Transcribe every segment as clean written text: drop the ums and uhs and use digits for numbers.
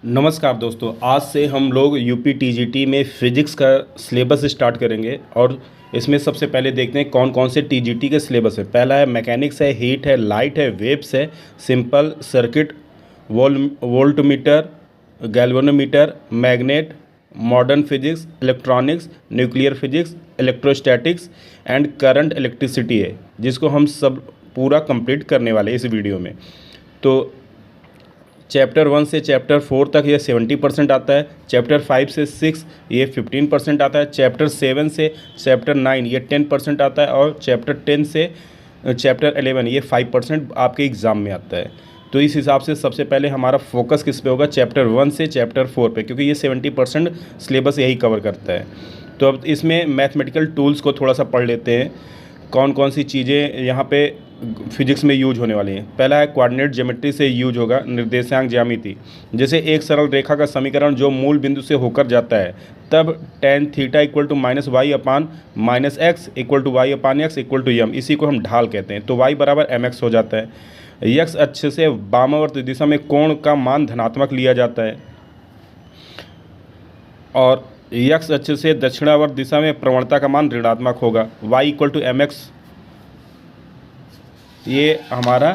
नमस्कार दोस्तों, आज से हम लोग यूपी टीजीटी में फिजिक्स का सिलेबस स्टार्ट करेंगे और इसमें सबसे पहले देखते हैं कौन कौन से टीजीटी के सिलेबस है। पहला है मैकेनिक्स है, हीट है, लाइट है, वेव्स है, simple circuit, voltmeter, galvanometer, magnet, modern physics, electronics, nuclear physics, electrostatics and current electricity है, जिसको हम सब पूरा कंप्लीट करने वाले हैं इस वीडियो में। तो चैप्टर 1 से चैप्टर 4 तक ये 70% आता है, चैप्टर 5 से 6 ये 15% आता है, चैप्टर 7 से चैप्टर 9 ये 10% आता है और चैप्टर 10 से चैप्टर 11 ये 5% आपके एग्ज़ाम में आता है। तो इस हिसाब से सबसे पहले हमारा फोकस किस पे होगा, चैप्टर 1 से चैप्टर 4 पे, क्योंकि ये 70% सिलेबस यही कवर करता है। तो अब इसमें मैथमेटिकल टूल्स को थोड़ा सा पढ़ लेते हैं, कौन कौन सी चीज़ें यहाँ पे फिजिक्स में यूज होने वाली हैं। पहला है कोऑर्डिनेट ज्योमेट्री से यूज होगा, निर्देशांक ज्यामिति। जैसे एक सरल रेखा का समीकरण जो मूल बिंदु से होकर जाता है, तब tan theta equal to minus y upon minus x equal to y upon x equal to m, इसी को हम ढाल कहते हैं। तो y बराबर एम एक्स हो जाता है। यक्स अक्ष से वामावर्त दिशा में कोण का मान धनात्मक लिया जाता है और यक्स अक्ष से दक्षिणावर्त दिशा में प्रवणता का मान ऋणात्मक होगा। y equal to M x, ये हमारा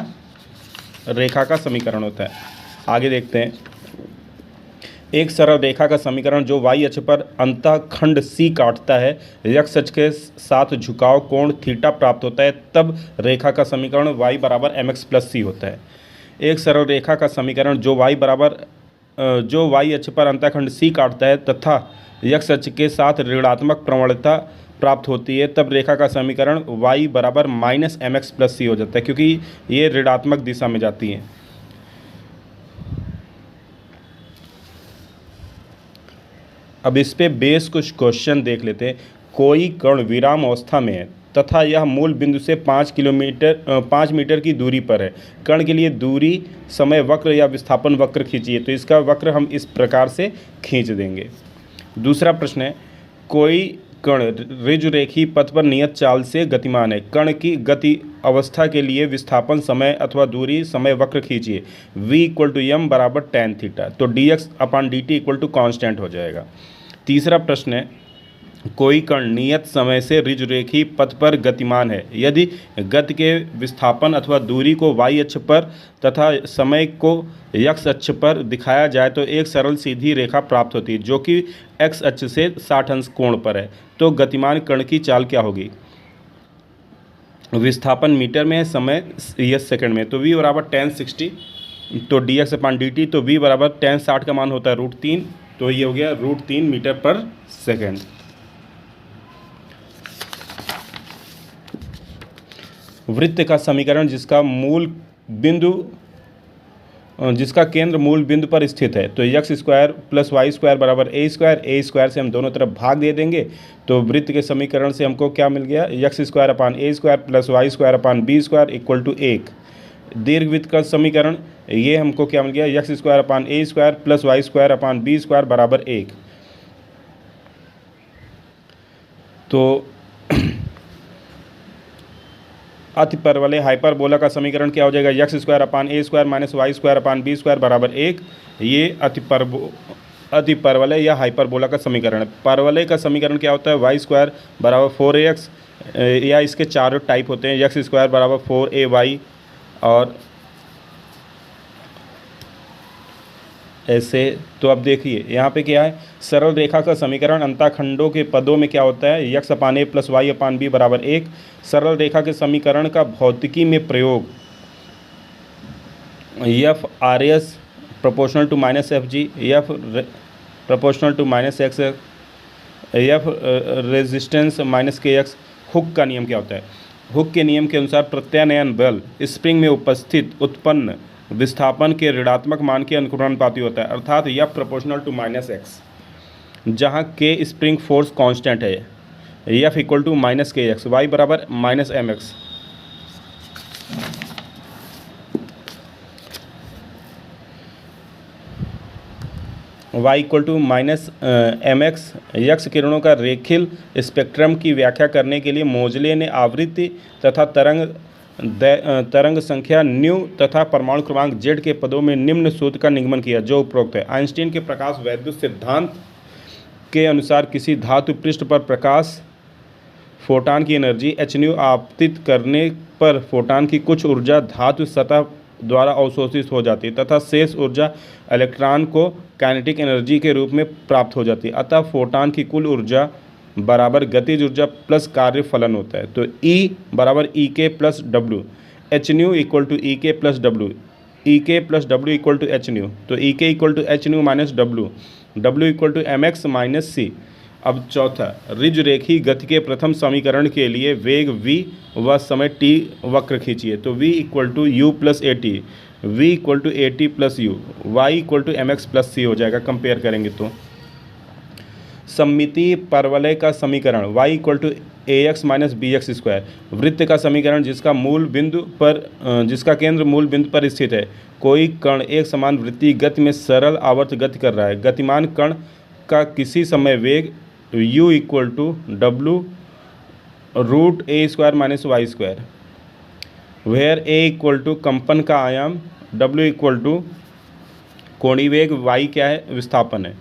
रेखा का समीकरण होता है। आगे देखते हैं, एक सरल रेखा का समीकरण जो y अक्ष पर अंतःखंड C काटता है, x अक्ष के साथ झुकाव कोण थीटा प्राप्त होता है, तब रेखा का समीकरण y बराबर एम एक्स प्लस सी होता है। एक सरल रेखा का समीकरण जो y अक्ष पर अंतःखंड C काटता है तथा x अक्ष के साथ ऋणात्मक प्रवणता प्राप्त होती है, तब रेखा का समीकरण y बराबर minus M X plus C हो जाता है, क्योंकि ये ऋणात्मक दिशा में जाती है। अब इस पे बेस कुछ क्वेश्चन देख लेते हैं। कोई कण विराम अवस्था में है तथा यह मूल बिंदु से 5 मीटर की दूरी पर है। कण के लिए दूरी समय वक्र या विस्थापन वक्र खींचिए। तो इसका वक्र हम इस प्रकार से खींच देंगे। दूसरा प्रश्न है, कोई कण ऋजुरेखी पथ पर नियत चाल से गतिमान है। कण की गति अवस्था के लिए विस्थापन समय अथवा दूरी समय वक्र खींचिए। v इक्वल टू एम बराबर tan थीटा, तो dx upon dt equal to constant हो जाएगा। तीसरा प्रश्न है, कोई कण नियत समय से ऋजुरेखी पथ पर गतिमान है। यदि गति के विस्थापन अथवा दूरी को y अक्ष पर तथा समय को x अक्ष पर दिखाया जाए तो एक सरल सीधी रेखा प्राप्त होती है जो कि x अक्ष से 60 अंश कोण पर है। तो गतिमान कण की चाल क्या होगी? विस्थापन मीटर में है, समय यस सेकंड में। तो v बराबर tan 60, तो dx अपान dt, तो v बराबर tan 60 का मान होता है √3, तो ये हो गया √3 मीटर पर सेकेंड। वृत्त का समीकरण जिसका केंद्र मूल बिंदु पर स्थित है, तो x square plus Y square बराबर ए स्क्वायर से हम दोनों तरफ भाग दे देंगे। तो वृत्त के समीकरण से हमको क्या मिल गया, X square upon A square plus Y square upon B square equal to 1। दीर्घवृत्त का समीकरण ये हमको क्या मिल गया, X square upon A square plus Y square upon B square बराबर 1। तो अतिपरवलय हाइपरबोला का समीकरण क्या हो जाएगा, X square upon A square minus Y square upon B square बराबर 1। ये अतिपरवलय या हाइपरबोला का समीकरण है। परवलय का समीकरण क्या होता है, वाई स्क्वायर बराबर 4ax, या इसके चारों टाइप होते हैं, एक्स स्क्वायर बराबर 4ay और ऐसे। तो अब देखिए यहाँ पे क्या है, सरल रेखा का समीकरण अंतःखंडों के पदों में क्या होता है, एक्स अपान ए प्लस वाई अपान बी बराबर 1। सरल रेखा के समीकरण का भौतिकी में प्रयोग, F R S proportional to minus F G, F proportional to minus X, F resistance minus K X. Hooke का नियम क्या होता है, हुक के नियम के अनुसार प्रत्यानयन बल स्प्रिंग में उपस्थित उत्पन्न विस्थापन के ऋणात्मक मान के अनुक्रमानुपाती होता है, अर्थात यह प्रोपोर्शनल टू माइनस एक्स। जहाँ के स्प्रिंग फोर्स कांस्टेंट है, F equal to minus K X, Y बराबर minus M X. y equal to minus M X. X किरणों का रेखीय स्पेक्ट्रम की व्याख्या करने के लिए मोजले ने आवृत्ति तथा तरंग तरंग संख्या न्यू तथा परमाणु क्रमांक जेड के पदों में निम्न सूत्र का निगमन किया जो उपरोक्त है। आइंस्टीन के प्रकाश वैद्युत सिद्धांत के अनुसार किसी धातु पृष्ठ पर प्रकाश फोटान की एनर्जी hν आपतित करने पर फोटान की कुछ ऊर्जा धातु सतह द्वारा अवशोषित हो जाती है तथा शेष ऊर्जा इलेक्ट्रॉन को काइनेटिक एनर्जी के रूप में प्राप्त हो जाती है। अतः फोटान की कुल ऊर्जा बराबर गतिज ऊर्जा प्लस कार्य फलन होता है। तो E बराबर E K plus W, hν equal to E K plus W, E K plus W equal to hν। तो E K equal to hν minus W, W equal to mx minus C. अब चौथा, ऋज रेखी गति के प्रथम समीकरण के लिए वेग v व समय t वक्र खींचिए। तो v equal to U plus A T, V equal to A T plus U, Y equal to M X plus C हो जाएगा कंपेयर करेंगे तो। सममितीय परवलय का समीकरण y equal to A X minus B X square. वृत्त का समीकरण जिसका केंद्र मूल बिंदु पर स्थित है। कोई कण एक समान वृत्तीय गति में सरल आवर्त गति कर रहा है। गतिमान कण का किसी समय वेग u equal to W root A square minus Y square, where a equal to कंपन का आयाम, w इक्वल टू कोणीय वेग, y क्या है, विस्थापन है।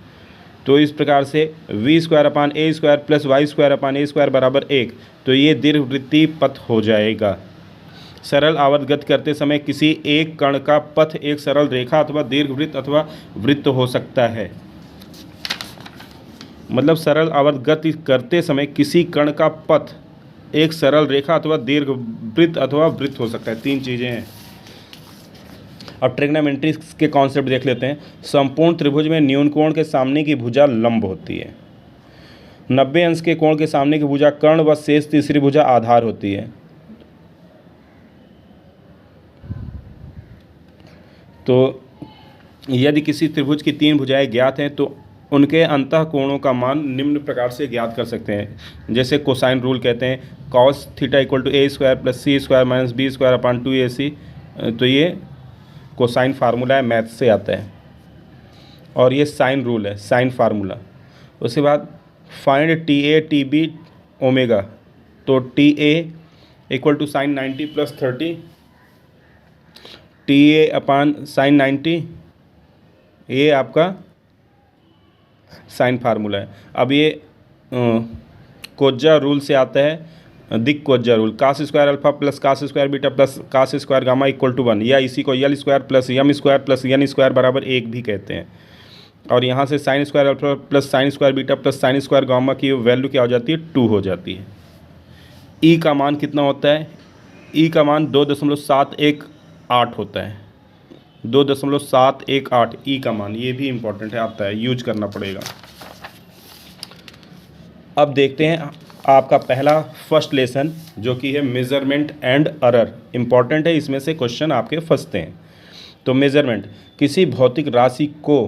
तो इस प्रकार से v square upon A square plus Y square upon A square बराबर 1। तो ये दीर्घवृत्तीय पथ हो जाएगा। सरल आवर्त गति करते समय किसी एक कण का पथ एक सरल रेखा अथवा दीर्घवृत्त अथवा वृत्त हो सकता है। मतलब सरल आवर्त गति करते समय किसी कण का पथ एक सरल रेखा अथवा दीर्घवृत्त अथवा वृत्त हो सकता है। तीन चीज़ें हैं। अब ट्रिग्नोमेट्री के कॉन्सेप्ट देख लेते हैं। संपूर्ण त्रिभुज में न्यून कोण के सामने की भुजा लंब होती है। 90 अंश के कोण के सामने की भुजा कर्ण व शेष तीसरी भुजा आधार होती है। तो यदि किसी त्रिभुज की तीन भुजाएं ज्ञात हैं तो उनके अंतः कोणों का मान निम्न प्रकार से ज्ञात कर सकते हैं। जैसे कोसाइन रूल कहते हैं, cos theta equal to A square plus C square minus B square upon 2ac। तो ये कोसाइन फार्मूला है, मैथ से आता है। और ये साइन रूल है, साइन फार्मूला। उसके बाद find T A T B omega. तो T A equal to sine 90 plus 30, T A upon sine 90, ये आपका साइन फार्मूला है। अब ये कोज्जा रूल से आता है, दिक कोज्जा rule. Cos square alpha plus cos square beta plus cos square gamma equal to 1, या इसी को L square plus M square plus N square बराबर 1 भी कहते हैं। और यहाँ से sine square alpha plus sine square beta plus sine square gamma की वैल्यू क्या हो जाती है, 2 हो जाती है। ई का मान कितना होता है, ई का मान 2.718 होता है। 2.718 ई का मान, ये भी इम्पोर्टेंट है, आता है, यूज करना पड़ेगा। अब देखते हैं आपका पहला फर्स्ट लेसन जो कि है मेजरमेंट एंड एरर। इम्पॉर्टेंट है, इसमें से क्वेश्चन आपके फंसते हैं। तो मेजरमेंट, किसी भौतिक राशि को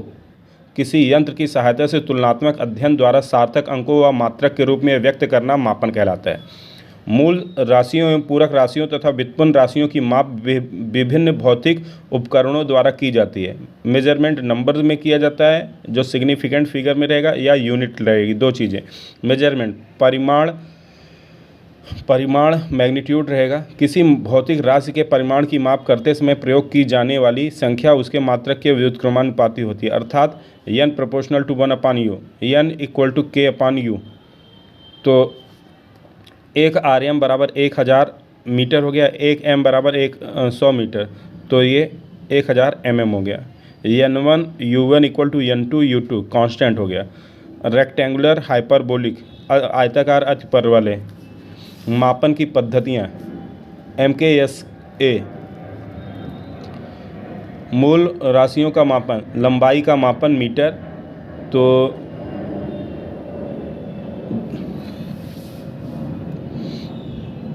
किसी यंत्र की सहायता से तुलनात्मक अध्ययन द्वारा सार्थक अंकों व मात्रक के रूप में व्यक्त करना मापन कहलाता है। मूल राशियों एवं पूरक राशियों तथा व्युत्पन्न राशियों की माप विभिन्न भौतिक उपकरणों द्वारा की जाती है। मेजरमेंट नंबर में किया जाता है जो सिग्निफिकेंट फिगर में रहेगा, या यूनिट रहेगी, दो चीज़ें। मेजरमेंट परिमाण मैग्नीट्यूड रहेगा। किसी भौतिक राशि के परिमाण की माप करते समय प्रयोग की जाने वाली संख्या उसके मात्रक के व्युत्क्रमानुपाती होती है, अर्थात n proportional to 1 upon U, n equal to k upon U. तो 1 rm बराबर 1000 मीटर हो गया, 1 m बराबर 100 मीटर, तो ये 1000 mm हो गया। n1 u1 equal to n2 u2 constant हो गया। रेक्टेंगुलर हाइपरबोलिक आयताकार अतिपरवलय मापन की पद्धतियाँ MKSA। मूल राशियों का मापन, लंबाई का मापन मीटर, तो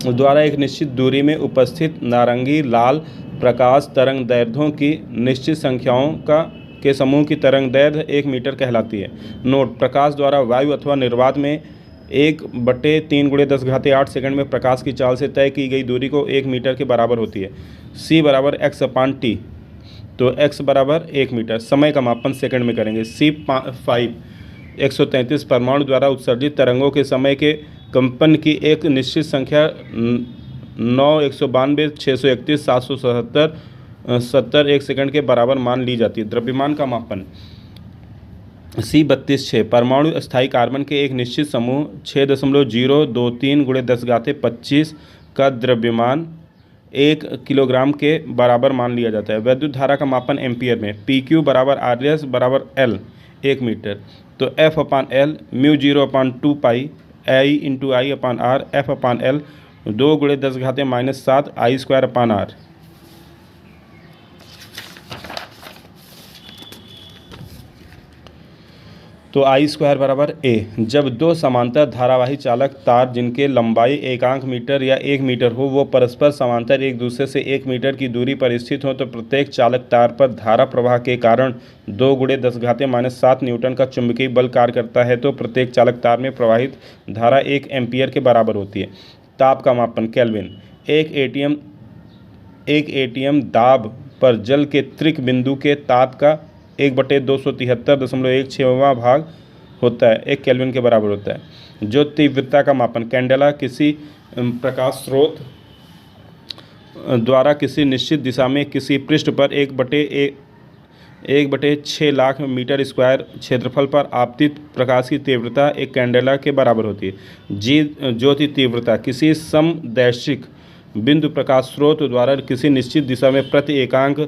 द्वारा एक निश्चित दूरी में उपस्थित नारंगी लाल प्रकाश तरंग दैर्ध्यों की निश्चित संख्याओं के समूह की तरंग दैर्ध्य 1 मीटर कहलाती है। नोट, प्रकाश द्वारा वायु अथवा निर्वात में 1/3 × 10⁸ सेकंड में प्रकाश की चाल से तय की गई दूरी को 1 मीटर के बराबर होती है। c बराबर x अपान t, तो x बराबर 1 मीटर। समय का मापन सेकंड में करेंगे। C5 133 परमाणु द्वारा उत्सर्जित तरंगों के समय के कंपन की एक निश्चित संख्या 9, 192, 631, 777, 70 1 सेकंड के बराबर मान ली जाती है। द्रव्यमान का मापन। C32 परमाणु स्थायी कार्बन के एक निश्चित समूह 6.023 × 10⁻25 का द्रव्यमान 1 किलोग्राम के बराबर मान लिया जाता है। विद्युत धारा का मापन एम्पियर में। PQ = RS = L 1 metre. तो F/L μ0/2 पाई I/R F/L 2 × 10⁻⁷ I²/R। तो I² = A। जब दो समांतर धारावाही चालक तार जिनके लंबाई एकांक मीटर या 1 मीटर हो वो परस्पर समांतर एक दूसरे से 1 मीटर की दूरी पर स्थित हो तो प्रत्येक चालक तार पर धारा प्रवाह के कारण 2 × 10⁻⁷ न्यूटन का चुंबकीय बल कार्य करता है तो प्रत्येक चालक तार में प्रवाहित धारा 1 एम्पियर के बराबर होती है। ताप का मापन केल्विन। एक एटीएम दाब पर जल के त्रिक बिंदु के ताप का 1/273.16वां भाग होता है 1 केल्विन के बराबर होता है। जो तीव्रता का मापन। कैंडेला किसी प्रकाश स्रोत द्वारा किसी निश्चित दिशा में किसी पृष्ठ पर 1/6 लाख मीटर स्क्वायर क्षेत्रफल पर आपतित प्रकाश की तीव्रता एक कैंडेला के बराबर होती है। ज्योति तीव्रता किसी समदैशिक बिंदु प्रकाश स्रोत द्वारा किसी निश्चित दिशा में प्रति एकांक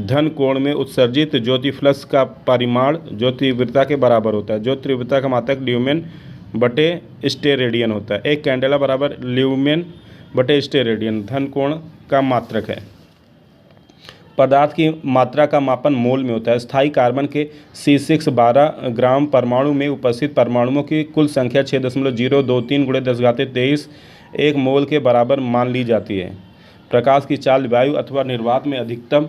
धन कोण में उत्सर्जित ज्योति फ्लक्स का परिमाण जो तीव्रता के बराबर होता है। जो तीव्रता का मात्रक ल्यूमेन/स्टेरेडियन होता है। एक कैंडेला बराबर ल्यूमेन/स्टेरेडियन धन कोण का मात्रक है। पदार्थ की मात्रा का मापन मोल में होता है। स्थायी कार्बन के C6 12 ग्राम परमाणु में उपस्थित परमाणुओं की कुल संख्या 6.023 × 10⁻23 1 मोल के बराबर मान ली जाती है। प्रकाश की चाल वायु अथवा निर्वात में अधिकतम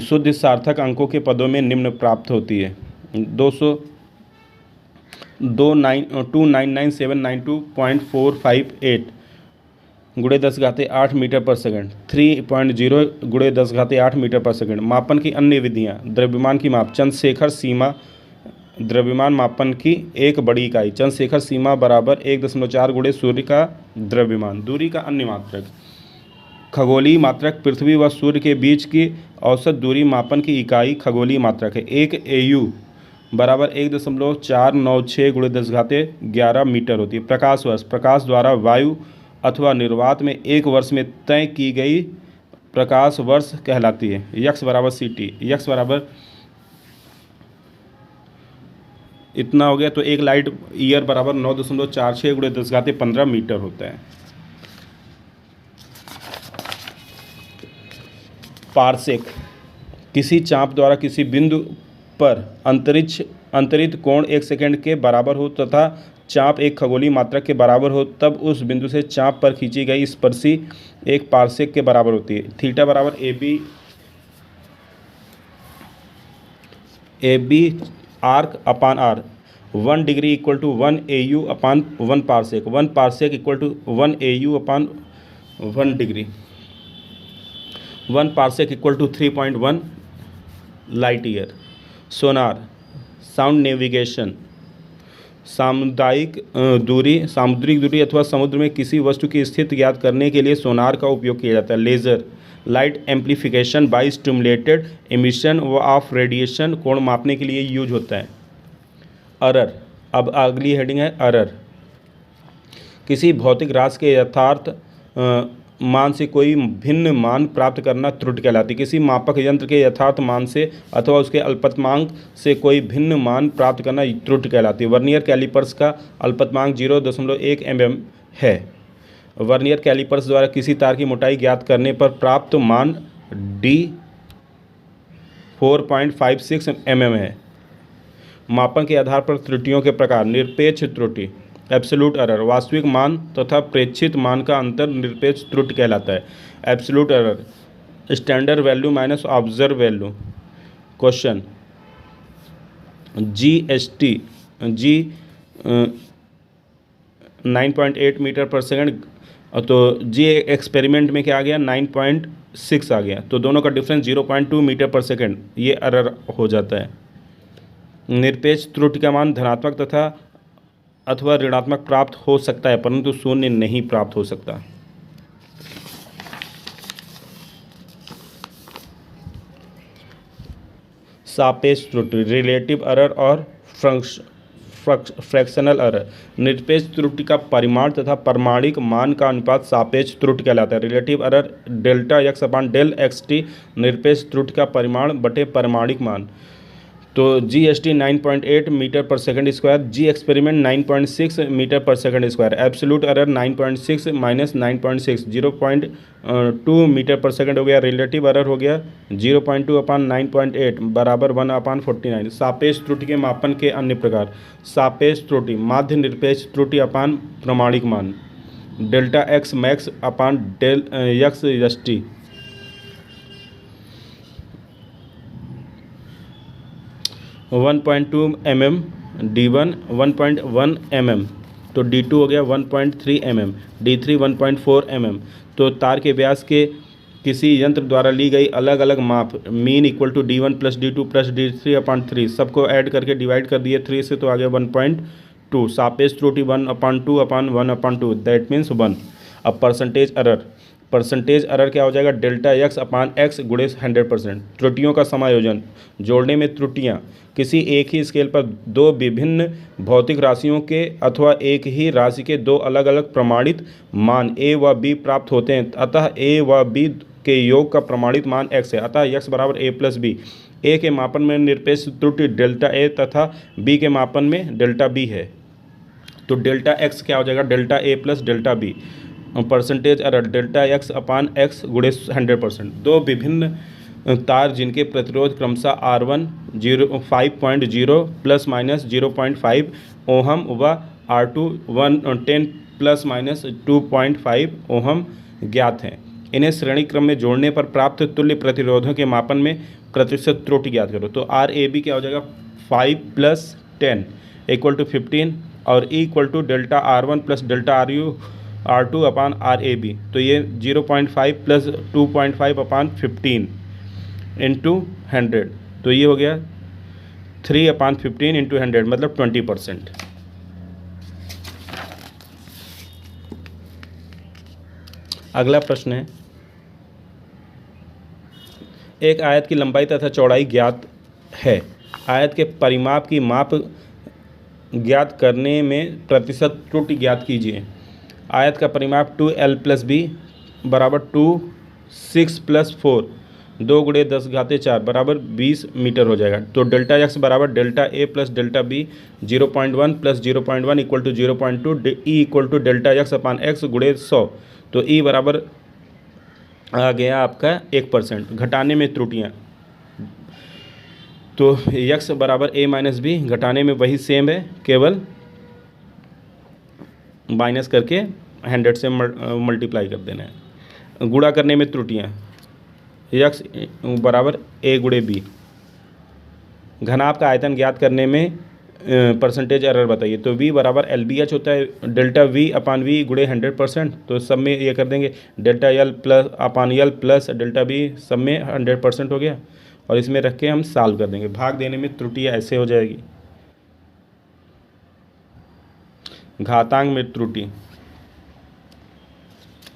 शुद्ध सार्थक अंकों के पदों में निम्न प्राप्त होती है। 299,792.458 × 10⁸ मीटर पर सेकंड 3.0 × 10⁸ मीटर पर सेकंड। मापन की अन्य विधियाँ। द्रव्यमान की माप। चंद्रशेखर सीमा द्रव्यमान मापन की एक बड़ी इकाई। चंद्रशेखर सीमा बराबर 1.4 × सूर्य का द्रव्यमान। दूरी का अन्य मात्रक। खगोलीय मात्रक पृथ्वी व सूर्य के बीच की औसत दूरी मापन की इकाई खगोलीय मात्रक है। 1 AU बराबर 1.496 × 10⁻11 मीटर होती है। प्रकाश वर्ष प्रकाश द्वारा वायु अथवा निर्वात में एक वर्ष में तय की गई प्रकाश वर्ष कहलाती है। यक्स बराबर CT। यक्स बराबर इतना हो गया तो एक लाइट ईयर बराबर 9.46 × 10⁻15 मीटर होता है। पारसेक किसी चाप द्वारा किसी बिंदु पर अंतरित कोण 1 सेकंड के बराबर हो तथा चाप एक खगोलीय मात्रक के बराबर हो तब उस बिंदु से चाप पर खींची गई स्पर्शी एक पारसेक के बराबर होती है। थीटा बराबर AB arc/r 1 degree equal to 1 AU/1 parsec 1 parsec equal to 1 AU/1 degree 1 parsec equal to 3.1 light year. Sonar sound navigation सामुदायिक सामुद्रिक दूरी अथवा समुद्र में किसी वस्तु की स्थिति ज्ञात करने के लिए सोनार का उपयोग किया जाता है। Laser light amplification by stimulated emission of radiation कोण मापने के लिए यूज होता है। अरर अब अगली हेडिंग है अरर। किसी भौतिक राशि के यथार्थ मान से कोई भिन्न मान प्राप्त करना त्रुटि कहलाती है। किसी मापक यंत्र के यथार्थ मान से अथवा उसके अल्पतमांक से कोई भिन्न मान प्राप्त करना त्रुटि कहलाती है। वर्नियर कैलिपर्स का अल्पतमांक 0.1 mm है। वर्नियर कैलिपर्स द्वारा किसी तार की मोटाई ज्ञात करने पर प्राप्त मान D 4.56 mm है। मापन के आधार पर त्रुटियों के प्रकार। निरपेक्ष त्रुटि एब्सोल्यूट एरर वास्तविक मान तथा प्रेक्षित मान का अंतर निरपेक्ष त्रुटि कहलाता है। Absolute error standard value minus observe value. Question G 9.8 metre पर सेकंड तो G एक्सपेरिमेंट में क्या आ गया 9.6 आ गया तो दोनों का डिफरेंस 0.2 मीटर पर सेकंड ये एरर हो जाता है। निरपेक्ष त्रुटि का मान धनात्मक तथा अथवा ऋणात्मक प्राप्त हो सकता है परंतु शून्य नहीं प्राप्त हो सकता। सापेक्ष त्रुटि, रिलेटिव एरर और फ्रैक्शनल एरर। निरपेक्ष त्रुटि का परिमाण तथा प्रमाणिक मान का अनुपात सापेक्ष त्रुटि कहलाता है। Relative error delta X upon del X T निरपेक्ष त्रुटि का परिमाण बटे प्रमाणिक मान। तो GST 9.8 मीटर पर second square, G experiment 9.6 metre पर second square, absolute error 9.6 minus 9.6 0.2 metre पर सेकंड हो गया। रिलेटिव एरर हो गया 0.2 अपान 9.8 बराबर 1 अपान 49। सापेक्ष त्रुटि के मापन के अन्य प्रकार। सापेक्ष त्रुटि माध्य निरपेक्ष त्रुटि अपान प्रमाणिक मान, delta X max upon del X S T. 1.2 mm D1 1.1 mm, तो D2 हो गया 1.3 mm, D3 1.4 mm। तो तार के व्यास के किसी यंत्र द्वारा ली गई अलग अलग माप mean equal to D1 plus D2 plus D3 upon 3 सबको ऐड करके डिवाइड कर दिए 3 से, तो आ गया 1.2। सापेक्ष त्रुटि 1/2 अपान 1/2 दैट मीन्स 1। अब परसेंटेज एरर, परसेंटेज एरर क्या हो जाएगा, डेल्टा एक्स अपान एक्स गुणे 100%। त्रुटियों का समायोजन, जोड़ने में त्रुटियां किसी एक ही स्केल पर दो विभिन्न भौतिक राशियों के अथवा एक ही राशि के दो अलग अलग प्रमाणित मान ए व बी प्राप्त होते हैं, अतः ए व बी के योग का प्रमाणित मान x है, अतः x बराबर a प्लस बी। ए के मापन में निरपेक्ष त्रुटि डेल्टा ए तथा बी के मापन में डेल्टा बी है, तो डेल्टा x क्या हो जाएगा, delta A plus delta B. Percentage error delta X upon X गुणे 100%। दो विभिन्न तार जिनके प्रतिरोध क्रमशः R1 5.0 प्लस माइनस 0.5 ओहम व R2 10 प्लस माइनस 2.5 ओहम ज्ञात हैं। इन्हें श्रेणी क्रम में जोड़ने पर प्राप्त तुल्य प्रतिरोधों के मापन में प्रतिशत त्रुटि ज्ञात करो। तो RAB क्या हो जाएगा, 5 प्लस 10 इक्वल टू 15 और E equal to delta R1 plus delta R2 upon RAB। तो ये 0.5 प्लस 2.5 अपान 15 इंटू 100, तो ये हो गया 3 अपान 15 इंटू 100 मतलब 20%। अगला प्रश्न है, एक आयत की लंबाई तथा चौड़ाई ज्ञात है, आयत के परिमाप की माप ज्ञात करने में प्रतिशत त्रुटि ज्ञात कीजिए। आयत का परिमाप 2L प्लस बी बराबर 2 6 प्लस 4 2 गुणे 10 घाते 4 बराबर 20 मीटर हो जाएगा। तो डेल्टा एक्स बराबर delta A plus delta B 0.1 plus 0.1 equal to 0.2 E equal to delta X upon X गुणे 100। तो ई बराबर आ गया आपका 1%। घटाने में त्रुटियाँ, तो एक्स बराबर ए माइनस बी, घटाने में वही सेम है, केवल माइनस करके 100 से मल्टीप्लाई कर देना है। गुणा करने में त्रुटियाँ, एक्स बराबर ए गुणे बी। घनाभ का आयतन ज्ञात करने में परसेंटेज एरर बताइए। तो v बराबर LBH होता है डेल्टा v अपान वी गुणे 100%, तो सब में ये कर देंगे डेल्टा L प्लस अपान L प्लस डेल्टा v, सब में 100% हो गया और इसमें रख के हम सॉल्व कर देंगे। भाग देने में त्रुटि ऐसे हो जाएगी। घातांक में त्रुटि,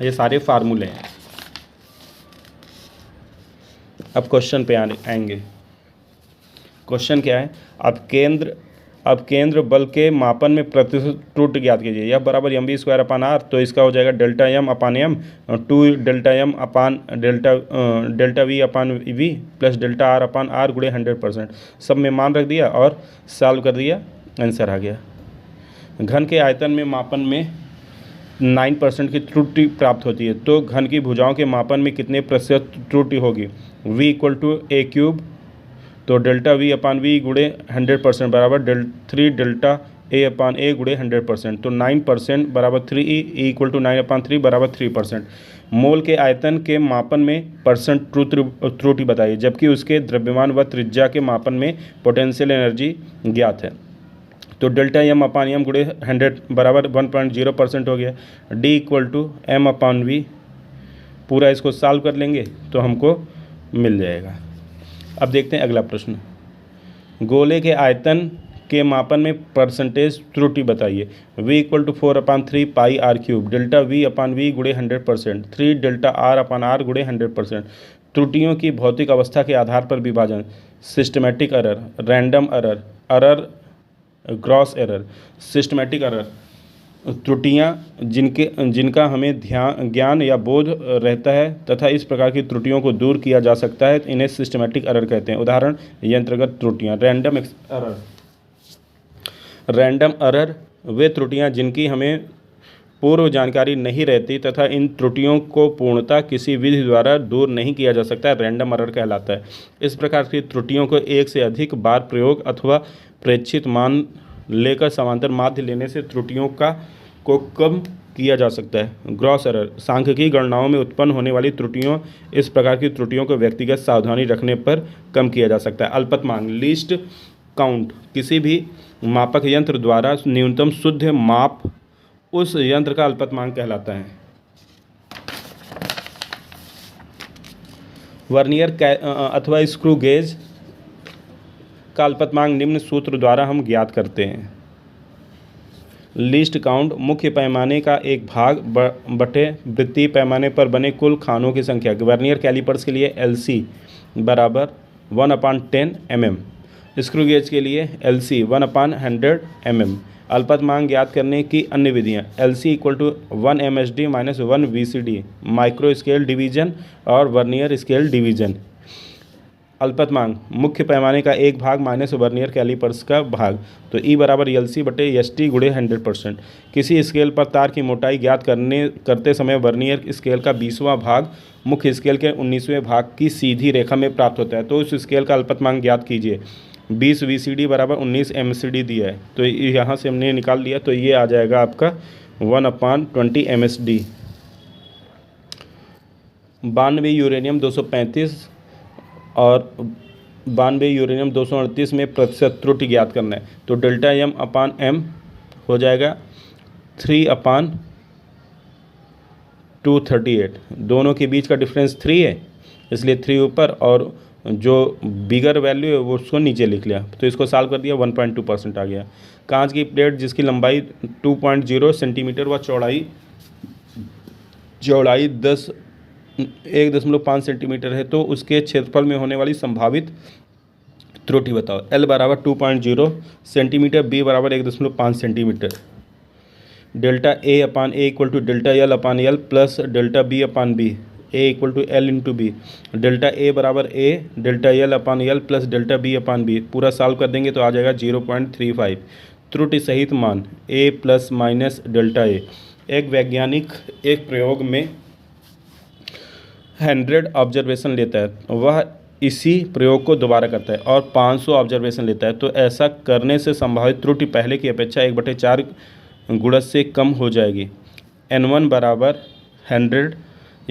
ये सारे फार्मूले हैं। अब क्वेश्चन पे आएंगे। क्वेश्चन क्या है, अब केंद्र बल के मापन में प्रतिशत त्रुटि ज्ञात कीजिए। यह बराबर M B square upon R, तो इसका हो जाएगा delta M upon M 2 delta M upon delta V upon V plus delta R upon R गुणे 100%। सब में मान रख दिया और सॉल्व कर दिया, आंसर आ गया। घन के आयतन में मापन में 9% की त्रुटि प्राप्त होती है, तो घन की भुजाओं के मापन में कितने प्रतिशत त्रुटि होगी। v equal to A cube, तो डेल्टा v अपान वी गुणे 100% बराबर 3 डेल्टा ए अपान ए गुणे 100%, तो 9% बराबर 3e इक्वल टू 9 अपान 3 बराबर 3%। मोल के आयतन के मापन में परसेंट त्रुटि बताइए, जबकि उसके द्रव्यमान व त्रिज्या के मापन में पोटेंशियल एनर्जी ज्ञात है। तो डेल्टा एम अपान एम गुणे 100 बराबर 1.0% हो गया। D equal to M upon V, पूरा इसको सॉल्व कर लेंगे तो हमको मिल जाएगा। अब देखते हैं अगला प्रश्न। गोले के आयतन के मापन में परसेंटेज त्रुटि बताइए। v equal to 4/3 pi R cube, delta v upon V गुणे 100%, 3 डेल्टा आर अपान आर गुणे 100%। त्रुटियों की भौतिक अवस्था के आधार पर विभाजन, systematic error, random error, error gross error. Systematic error त्रुटियां जिनका हमें ज्ञान या बोध रहता है तथा इस प्रकार की त्रुटियों को दूर किया जा सकता है, इन्हें सिस्टमैटिक एरर कहते हैं। उदाहरण यंत्रगत त्रुटियां। रैंडम एरर वे त्रुटियां जिनकी हमें पूर्व जानकारी नहीं रहती तथा इन त्रुटियों को पूर्णतः किसी विधि द्वारा दूर नहीं किया जा सकता, रैंडम एरर कहलाता है। इस प्रकार की त्रुटियों को एक से अधिक बार प्रयोग अथवा प्रेक्षित मान लेकर समांतर माध्य लेने से त्रुटियों को कम किया जा सकता है। ग्रॉस एरर सांख्यिकीय गणनाओं में उत्पन्न होने वाली त्रुटियों, इस प्रकार की त्रुटियों को व्यक्तिगत सावधानी रखने पर कम किया जा सकता है। अल्पतमांक लीस्ट काउंट किसी भी मापक यंत्र द्वारा न्यूनतम शुद्ध माप उस यंत्र का अल्पतमांक कहलाता है। वर्नियर अथवा स्क्रू गेज का अल्पतमांक निम्न सूत्र द्वारा हम ज्ञात करते हैं। लीस्ट काउंट मुख्य पैमाने का एक भाग बटे वृत्तीय पैमाने पर बने कुल खानों की संख्या। वर्नियर कैलिपर्स के लिए LC बराबर 1/10 mm, स्क्रू गेज के लिए LC 1/100 mm। अल्पतमांक ज्ञात करने की अन्य विधियाँ। LC = 1 MSD - 1 VCD, micro scale division और वर्नियर स्केल डिवीजन। अल्पतमांक मुख्य पैमाने का एक भाग माइनस वर्नियर कैलिपर्स का भाग, तो E बराबर LC बटे ST गुणे 100%। किसी स्केल पर तार की मोटाई ज्ञात करते समय वर्नियर स्केल का 20वां भाग मुख्य स्केल के 19वें भाग की सीधी रेखा में प्राप्त होता है, तो उस स्केल का अल्पतमांक ज्ञात कीजिए। 20 VCD बराबर 19 MSD दिया है, तो यहाँ से हमने निकाल लिया, तो ये आ जाएगा आपका 1/20 MSD। 92 यूरेनियम 235 और 92 यूरेनियम 238 में प्रतिशत त्रुटि ज्ञात करना है, तो डेल्टा M/M हो जाएगा 3/238। दोनों के बीच का डिफरेंस 3 है, इसलिए 3 ऊपर और जो बिगर वैल्यू है वो उसको नीचे लिख लिया, तो इसको सॉल्व कर दिया, 1.2% आ गया। कांच की प्लेट जिसकी लंबाई 2.0 सेंटीमीटर व चौड़ाई 1.5 सेंटीमीटर है, तो उसके क्षेत्रफल में होने वाली संभावित त्रुटि बताओ। L बराबर 2.0 सेंटीमीटर, B बराबर 1.5 centimetre. Delta A/A = delta L/L plus delta B/B, A = L × B। Delta A बराबर A delta L/L plus delta B/B, पूरा सॉल्व कर देंगे तो आ जाएगा 0.35। त्रुटि सहित मान A ± डेल्टा A। एक वैज्ञानिक एक प्रयोग में 100 ऑब्जर्वेशन लेता है, वह इसी प्रयोग को दोबारा करता है और 500 ऑब्जर्वेशन लेता है, तो ऐसा करने से संभावित त्रुटि पहले की अपेक्षा 1/4 गुणज से कम हो जाएगी। N1 बराबर 100,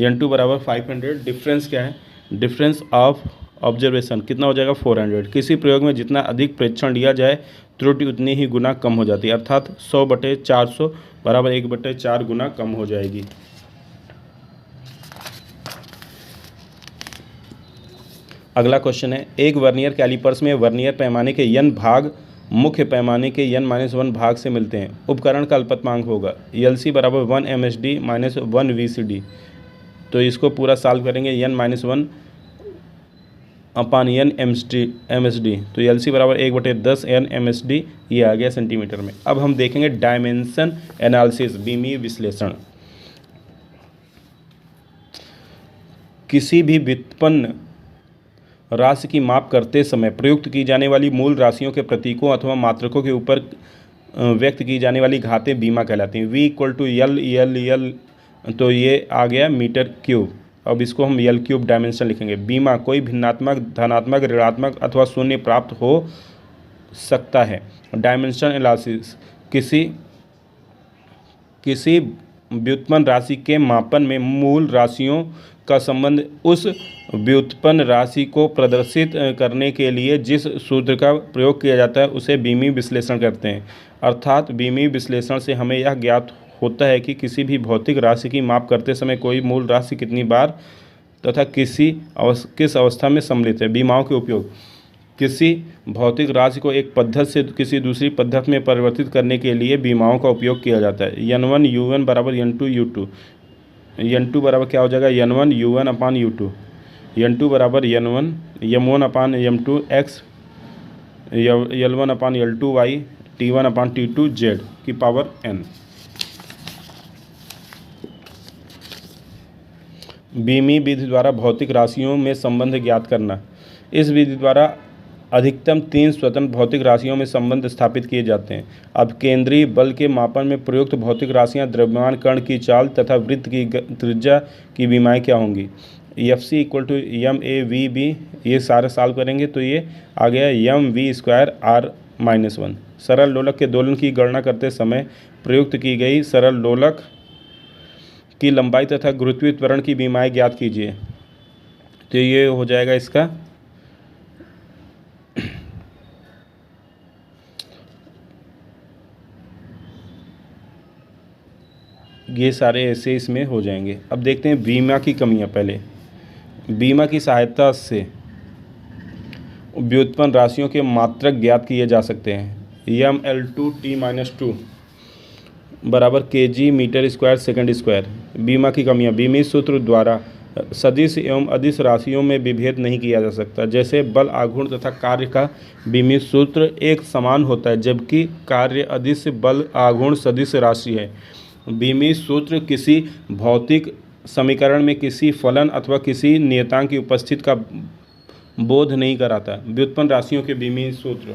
N2 बराबर 500। डिफरेंस क्या है? डिफरेंस ऑफ ऑब्जर्वेशन कितना हो जाएगा? 400। किसी प्रयोग में जितना अधिक प्रेक्षण लिया जाए त्रुटि उतनी ही गुना कम हो जाती है, अर्थात 100/400 बराबर 1/4 गुना कम हो जाएगी। अगला क्वेश्चन है, एक वर्नियर कैलिपर्स में वर्नियर पैमाने के n भाग मुख्य पैमाने के n-1 भाग से मिलते हैं। उपकरण का अल्पतमांक होगा LC बराबर 1 MSD - 1 VCD, तो इसको पूरा सॉल्व करेंगे n-1/n MSD, तो LC बराबर 1/10 n MSD, ये आ गया सेंटीमीटर में। अब हम देखेंगे डायमेंशन एनालिसिस, बीमीय विश्लेषण। किसी भी व्युत्पन्न राशि की माप करते समय प्रयुक्त की जाने वाली मूल राशियों के प्रतीकों अथवा मात्रकों के ऊपर व्यक्त की जाने वाली घातें बीमा कहलाती हैं। V = L, तो ये आ गया मीटर क्यूब। अब इसको हम L³ डायमेंशन लिखेंगे। बीमा कोई भिन्नात्मक, धनात्मक, ऋणात्मक अथवा शून्य प्राप्त हो सकता है। डायमेंशन एनालिसिस किसी व्युत्पन्न राशि के मापन में मूल राशियों का संबंध उस व्युत्पन्न राशि को प्रदर्शित करने के लिए जिस सूत्र का प्रयोग किया जाता है उसे बीमीय विश्लेषण कहते हैं। अर्थात बीमीय विश्लेषण से हमें यह ज्ञात होता है कि किसी भी भौतिक राशि की माप करते समय कोई मूल राशि कितनी बार तथा किस अवस्था में सम्मिलित है। बीमाओं के उपयोग, किसी भौतिक राशि को एक पद्धति से किसी दूसरी पद्धति में परिवर्तित करने के लिए बीमाओं का उपयोग किया जाता है। N1 U1 बराबर N2 U2, N2 बराबर क्या हो जाएगा? N1 U1/U2। N2 बराबर N1 M1 अपान M2 X L1 अपान L2 Y T1 अपान T2 Z की पावर n। बीमी विधि द्वारा भौतिक राशियों में संबंध ज्ञात करना। इस विधि द्वारा अधिकतम 3 स्वतंत्र भौतिक राशियों में संबंध स्थापित किए जाते हैं। अब केंद्रीय बल के मापन में प्रयुक्त भौतिक राशियां द्रव्यमान कण की चाल तथा वृत्त की त्रिज्या की विमाएँ क्या होंगी। Fc इक्वल टू MAVB, ये सारे सॉल्व करेंगे तो ये आ गया MV²R-1। सरल लोलक के दोलन की गणना करते समय प्रयुक्त की गई सरल लोलक की लंबाई तथा गुरुत्वीय त्वरण की विमाएँ ज्ञात कीजिए। तो ये हो जाएगा इसका ये सारे ऐसे इसमें हो जाएंगे। अब देखते हैं बीमा की कमियां। पहले बीमा की सहायता से व्युत्पन्न राशियों के मात्रक ज्ञात किए जा सकते हैं। ML2T-2 बराबर kg metre square second square. बीमा की कमियां। बीमी सूत्र द्वारा सदिश एवं अदिश राशियों में विभेद नहीं किया जा सकता। जैसे बल आघूर्ण तथा कार्य का बीमी सूत्र एक समान होता है, जबकि कार्य अदिश बल आघूर्ण सदिश राशि है। बीमी सूत्र किसी भौतिक समीकरण में किसी फलन अथवा किसी नियतांक की उपस्थिति का बोध नहीं कराता। व्युत्पन्न राशियों के बीमी सूत्र।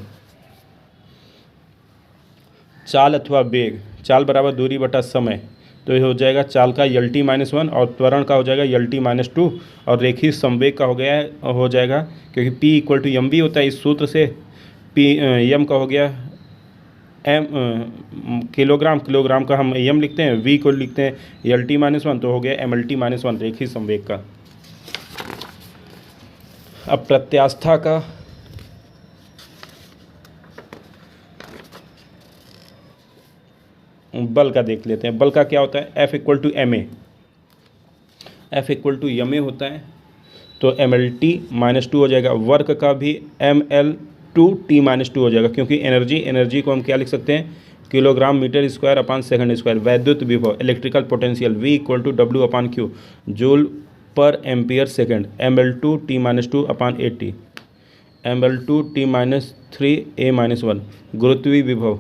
चाल अथवा वेग। चाल बराबर दूरी बटा समय, तो ये हो जाएगा चाल का LT-1 और त्वरण का हो जाएगा LT-2 और रेखीय संवेग का हो जाएगा क्योंकि P इक्वल टू MV होता है। इस सूत्र से M का हो गया किलोग्राम का हम M लिखते हैं, V को लिखते हैं LT-1, तो हो गया MLT-1 रेखीय संवेग का। अब प्रत्यास्था का बल का देख लेते हैं। बल का क्या होता है, F equal to MA, F equal to MA होता है, तो MLT-2 हो जाएगा। वर्क का भी ML2T-2 हो जाएगा क्योंकि एनर्जी को हम क्या लिख सकते हैं, kilogram metre square upon second square. वैद्युत विभव electrical potential V equal to W upon Q joule पर ampere second. ML2T-2 upon 80 ML2T-3A-1 गुरुत्वीय विभव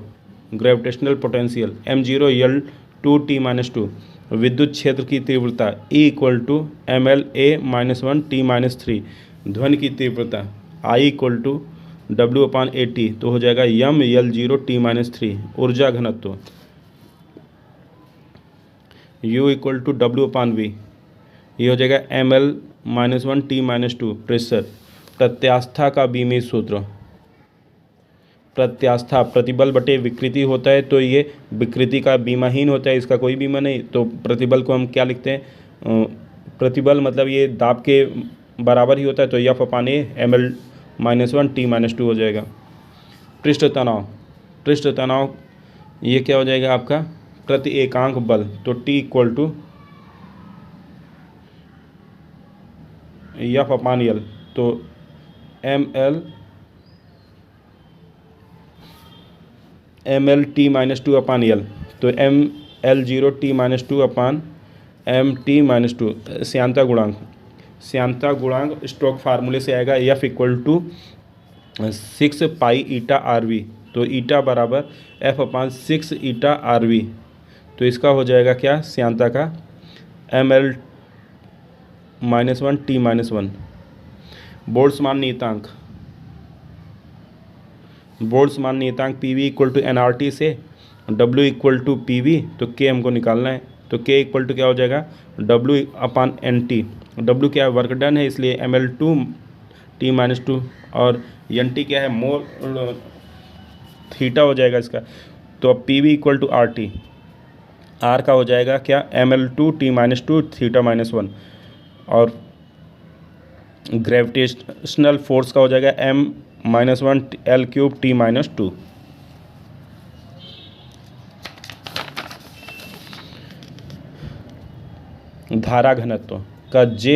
ग्रेविटेशनल पोटेंशियल M0L2T-2 विद्युत क्षेत्र की तीव्रता E इक्वल टू MLA-1T-3 ध्वनि की तीव्रता I equal to W upon 80, तो हो जाएगा ML0T-3 ऊर्जा घनत्व U equal to W upon V, ये हो जाएगा ML-1T-2 प्रेशर। प्रत्यास्था का बीमी सूत्र। प्रत्यास्था प्रतिबल बटे विकृति होता है, तो ये विकृति का बीमाहीन होता है, इसका कोई बीमा नहीं। तो प्रतिबल को हम क्या लिखते हैं, प्रतिबल मतलब ये दाब के बराबर ही होता है, तो F अपान A ML-1T-2 हो जाएगा। पृष्ठ तनाव ये क्या हो जाएगा आपका प्रति एकांक बल, तो T equal to F upon L, तो ML-T-2 अपान L, तो ML0T-2 अपान MT-2 श्यानता गुणांक स्टोक फार्मूले से आएगा F equal to 6 pi eta RV, तो ईटा बराबर F अपान 6 ईटा RV, तो इसका हो जाएगा क्या श्यानता का ML-1T-1। बोल्ट्जमान नियतांक PV इक्वल टू nRT से W इक्वल टू PV, तो K हमको निकालना है, तो K इक्वल टू क्या हो जाएगा W अपान NT। W क्या है, वर्क डन है, इसलिए ML2T-2 और NT क्या है, मोल थीटा हो जाएगा इसका, तो अब PV equal to RT, R का हो जाएगा क्या ML2T-2 θ-1 और ग्रेविटेशनल फोर्स का हो जाएगा M-1L3T-2। धारा घनत्व का J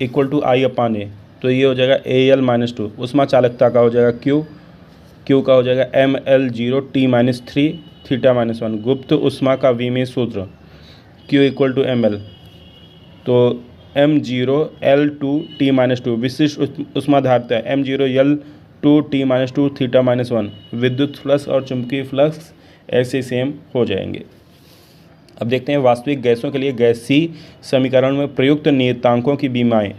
equal to I upon A, तो ये हो जाएगा AL-2। उष्मा चालकता का हो जाएगा Q का हो जाएगा ML0T-3 θ-1। गुप्त उष्मा का विमीय सूत्र Q इक्वल टू ML, तो M0L2T-2 विशिष्ट ऊष्माधारिता M0L2T-2 θ-1। विद्युत फ्लक्स और चुंबकीय फ्लक्स ऐसे सेम हो जाएंगे। अब देखते हैं वास्तविक गैसों के लिए गैसीय समीकरण में प्रयुक्त नियतांकों की बीमाएँ।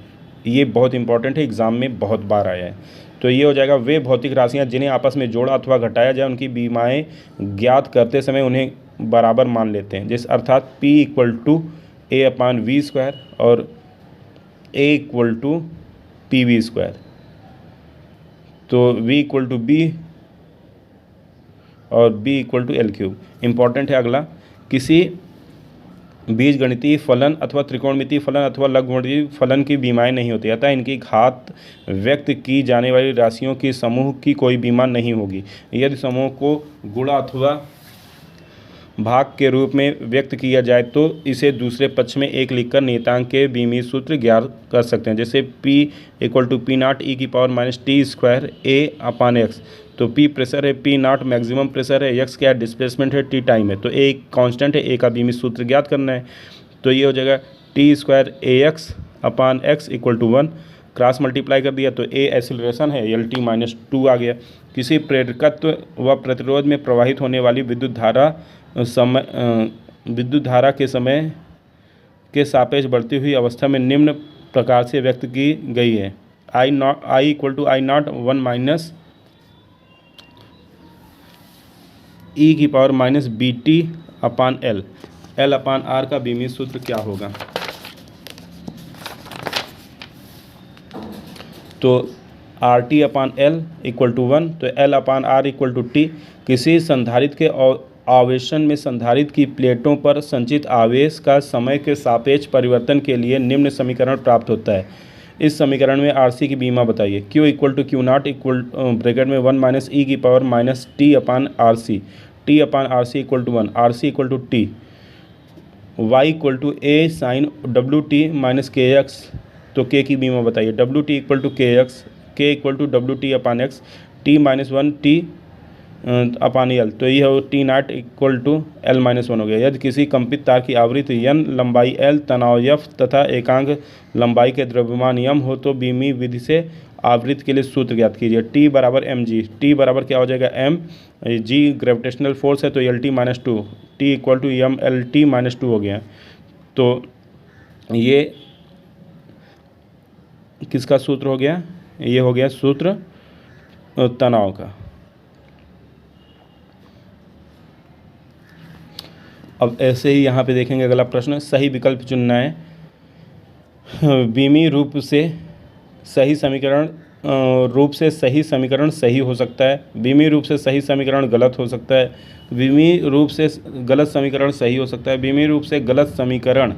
ये बहुत इंपॉर्टेंट है, एग्जाम में बहुत बार आया है। तो ये हो जाएगा वे भौतिक राशियाँ जिन्हें आपस में जोड़ा अथवा घटाया जाए उनकी बीमाएँ ज्ञात करते समय उन्हें बराबर मान लेते हैं। जिस अर्थात P = A/V² और A = PV²। तो V = B और B = L3। इम्पॉर्टेंट है अगला, किसी बीजगणितीय फलन अथवा त्रिकोणमितीय फलन अथवा लघुगणितीय फलन की बीमाएँ नहीं होती, अतः इनकी घात व्यक्त की जाने वाली राशियों के समूह की कोई बीमा नहीं होगी। यदि समूह को गुणा अथवा भाग के रूप में व्यक्त किया जाए तो इसे दूसरे पक्ष में एक लिखकर नियतांक के बीमीय सूत्र ज्ञात कर सकते हैं। जैसे P = P0 e⁻t² A/x। तो P प्रेशर है, P0 मैक्सिमम प्रेशर है, x क्या है डिस्प्लेसमेंट है, T टाइम है। तो A एक कांस्टेंट है, A का बीमीय सूत्र ज्ञात करना है। तो ये हो जाएगा T² AX/x = 1। क्रॉस मल्टीप्लाई कर दिया तो A एक्सीलरेशन है, L t-2 आ गया। किसी प्रेरकत्व व प्रतिरोध में प्रवाहित होने वाली विद्युत धारा के समय के सापेक्ष बढ़ती हुई अवस्था में निम्न प्रकार से व्यक्त की गई है। I = I0 1 e⁻ BT/L। L/R का बीमीय सूत्र क्या होगा? तो RT/L = 1। तो L/R = T। किसी संधारित्र के आवेशन में संधारित्र की प्लेटों पर संचित आवेश का समय के सापेक्ष परिवर्तन के लिए निम्न समीकरण प्राप्त होता है। इस समीकरण में RC की बीमा बताइए। Q = Q0 ब्रैकेट में 1 - e⁻t/RC। T/RC = 1। RC = T। Y = A sin WT - KX। तो K की बीमा बताइए। WT = KX, K = WT/x, T-1 T/L। तो ये हो T0 = L-1 हो गया। यदि किसी कंपित तार की आवृत्ति n, लंबाई L, तनाव F तथा एकांक लंबाई के द्रव्यमान m हो तो बीमी विधि से आवृत्ति के लिए सूत्र ज्ञात कीजिए। T = mg। T बराबर क्या हो जाएगा m, g ग्रेविटेशनल फोर्स है तो L t-2, T = m L t-2 हो गया। तो ये किसका सूत्र हो गया? ये हो गया सूत्र तनाव का। अब ऐसे ही यहाँ पे देखेंगे अगला प्रश्न, सही विकल्प चुनना है। बीमी रूप से सही समीकरण सही हो सकता है, बीमी रूप से सही समीकरण गलत हो सकता है, बीमी रूप से गलत समीकरण सही हो सकता है, बीमी रूप से गलत समीकरण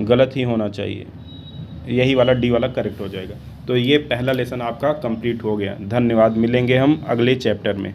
गलत ही होना चाहिए। यही वाला डी वाला करेक्ट हो जाएगा। तो ये पहला लेसन आपका कंप्लीट हो गया। धन्यवाद। मिलेंगे हम अगले चैप्टर में।